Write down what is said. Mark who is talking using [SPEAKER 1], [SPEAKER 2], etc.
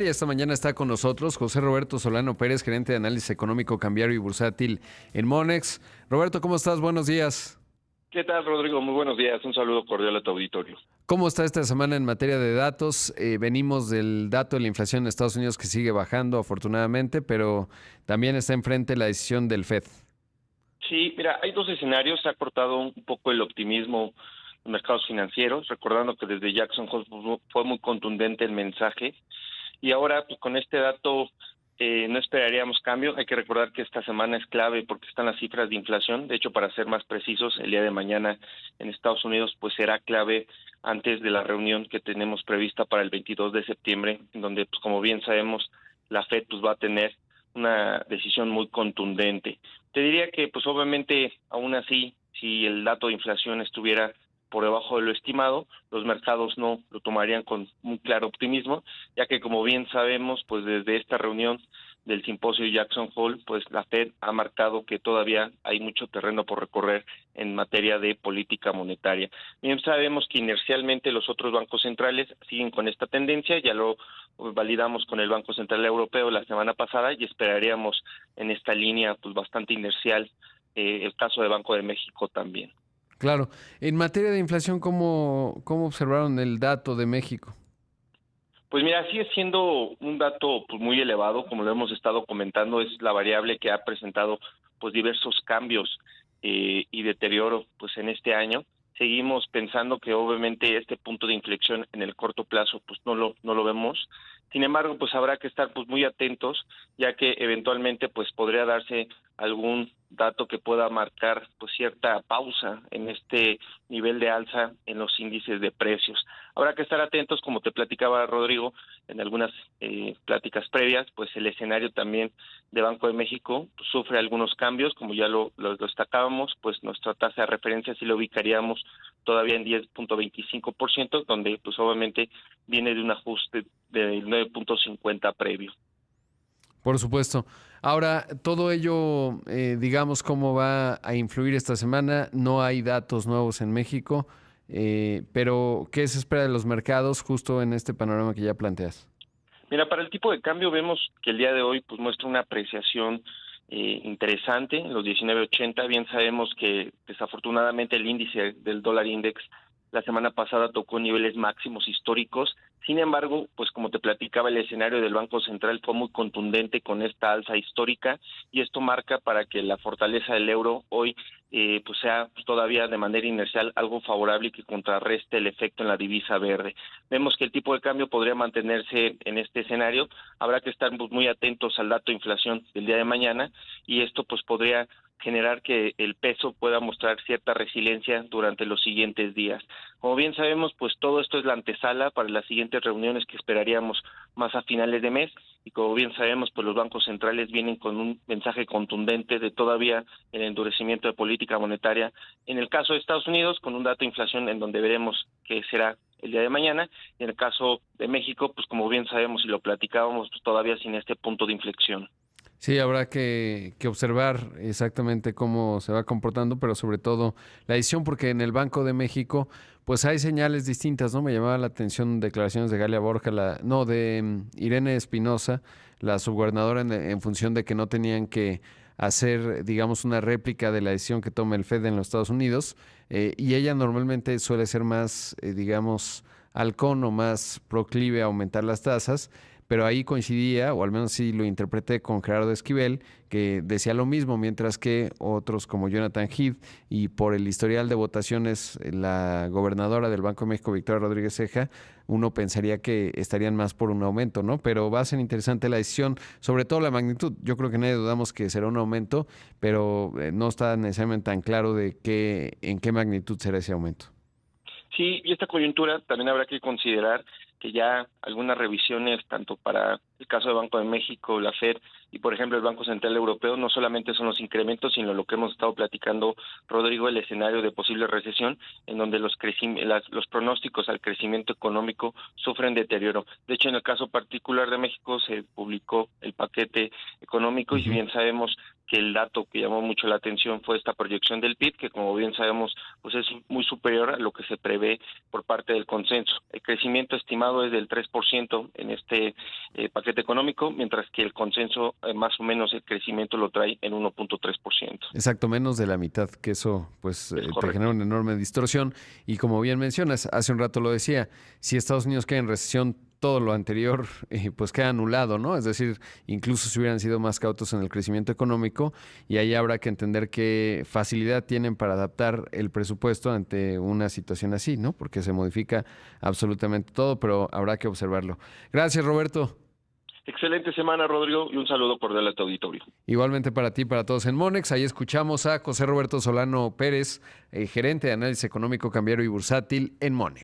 [SPEAKER 1] Y esta mañana está con nosotros José Roberto Solano Pérez, gerente de análisis económico, cambiario y bursátil en Monex. Roberto, ¿cómo estás? Buenos días.
[SPEAKER 2] ¿Qué tal, Rodrigo? Muy buenos días. Un saludo cordial a tu auditorio.
[SPEAKER 1] ¿Cómo está esta semana en materia de datos? Venimos del dato de la inflación en Estados Unidos que sigue bajando afortunadamente, pero también está enfrente la decisión del Fed.
[SPEAKER 2] Sí, mira, hay dos escenarios. Se ha cortado un poco el optimismo en mercados financieros, recordando que desde Jackson Hole fue muy contundente el mensaje. Y ahora, pues con este dato, no esperaríamos cambio. Hay que recordar que esta semana es clave porque están las cifras de inflación. De hecho, para ser más precisos, el día de mañana en Estados Unidos, pues será clave antes de la reunión que tenemos prevista para el 22 de septiembre, en donde, pues como bien sabemos, la Fed pues va a tener una decisión muy contundente. Te diría que, pues obviamente, aún así, si el dato de inflación estuviera por debajo de lo estimado, los mercados no lo tomarían con un claro optimismo, ya que como bien sabemos, pues desde esta reunión del simposio Jackson Hole, pues la Fed ha marcado que todavía hay mucho terreno por recorrer en materia de política monetaria. Bien sabemos que inercialmente los otros bancos centrales siguen con esta tendencia, ya lo validamos con el Banco Central Europeo la semana pasada y esperaríamos en esta línea pues bastante inercial el caso de Banco de México también.
[SPEAKER 1] Claro. En materia de inflación, ¿cómo observaron el dato de México?
[SPEAKER 2] Pues mira, sigue siendo un dato pues muy elevado, como lo hemos estado comentando, es la variable que ha presentado pues diversos cambios y deterioro pues en este año. Seguimos pensando que obviamente este punto de inflexión en el corto plazo pues no lo vemos. Sin embargo, pues habrá que estar pues muy atentos, ya que eventualmente pues podría darse algún dato que pueda marcar pues cierta pausa en este nivel de alza en los índices de precios. Habrá que estar atentos, como te platicaba Rodrigo, en algunas pláticas previas, pues el escenario también de Banco de México pues, sufre algunos cambios, como ya lo destacábamos, pues nuestra tasa de referencia sí lo ubicaríamos todavía en 10.25%, donde pues obviamente viene de un ajuste del 9.50 previo.
[SPEAKER 1] Por supuesto. Ahora, todo ello, digamos, cómo va a influir esta semana. No hay datos nuevos en México, pero ¿qué se espera de los mercados justo en este panorama que ya planteas?
[SPEAKER 2] Mira, para el tipo de cambio vemos que el día de hoy pues muestra una apreciación interesante en los 19.80. Bien sabemos que desafortunadamente el índice del dólar index la semana pasada tocó niveles máximos históricos. Sin embargo, pues como te platicaba, el escenario del Banco Central fue muy contundente con esta alza histórica y esto marca para que la fortaleza del euro hoy pues sea pues, todavía de manera inercial algo favorable y que contrarreste el efecto en la divisa verde. Vemos que el tipo de cambio podría mantenerse en este escenario. Habrá que estar muy atentos al dato de inflación del día de mañana y esto pues podría generar que el peso pueda mostrar cierta resiliencia durante los siguientes días. Como bien sabemos, pues todo esto es la antesala para las siguientes reuniones que esperaríamos más a finales de mes y como bien sabemos, pues los bancos centrales vienen con un mensaje contundente de todavía el endurecimiento de política monetaria. En el caso de Estados Unidos, con un dato de inflación en donde veremos que será el día de mañana, y en el caso de México, pues como bien sabemos y lo platicábamos, pues todavía sin este punto de inflexión.
[SPEAKER 1] Sí, habrá que observar exactamente cómo se va comportando, pero sobre todo la decisión, porque en el Banco de México, pues hay señales distintas, ¿no? Me llamaba la atención declaraciones de Galia Borja, no, de Irene Espinosa, la subgobernadora, en función de que no tenían que hacer, digamos, una réplica de la decisión que toma el Fed en los Estados Unidos, y ella normalmente suele ser más, digamos, halcón o más proclive a aumentar las tasas, pero ahí coincidía, o al menos sí lo interpreté con Gerardo Esquivel, que decía lo mismo, mientras que otros como Jonathan Heath y por el historial de votaciones, la gobernadora del Banco de México, Victoria Rodríguez Ceja, uno pensaría que estarían más por un aumento, ¿no? Pero va a ser interesante la decisión, sobre todo la magnitud. Yo creo que nadie dudamos que será un aumento, pero no está necesariamente tan claro de en qué magnitud será ese aumento.
[SPEAKER 2] Sí, y esta coyuntura también habrá que considerar que ya algunas revisiones, tanto para el caso del Banco de México, la Fed y, por ejemplo, el Banco Central Europeo, no solamente son los incrementos, sino lo que hemos estado platicando, Rodrigo, el escenario de posible recesión, en donde los pronósticos al crecimiento económico sufren deterioro. De hecho, en el caso particular de México se publicó el paquete económico y si
[SPEAKER 1] Ujú.
[SPEAKER 2] bien sabemos que el dato que llamó mucho la atención fue esta proyección del PIB, que como bien sabemos, pues es muy superior a lo que se prevé por parte del consenso. El crecimiento estimado es del 3% en este paquete económico, mientras que el consenso más o menos el crecimiento lo trae en 1.3%.
[SPEAKER 1] Exacto, menos de la mitad, que eso pues
[SPEAKER 2] Es
[SPEAKER 1] te genera
[SPEAKER 2] correcto.
[SPEAKER 1] una enorme distorsión. Y como bien mencionas, hace un rato lo decía, si Estados Unidos queda en recesión, todo lo anterior pues queda anulado, ¿no? Es decir, incluso si hubieran sido más cautos en el crecimiento económico, y ahí habrá que entender qué facilidad tienen para adaptar el presupuesto ante una situación así, ¿no? Porque se modifica absolutamente todo, pero habrá que observarlo. Gracias, Roberto.
[SPEAKER 2] Excelente semana, Rodrigo, y un saludo cordial a tu auditorio.
[SPEAKER 1] Igualmente para ti, para todos en Monex. Ahí escuchamos a José Roberto Solano Pérez, gerente de análisis económico, cambiario y bursátil en Monex.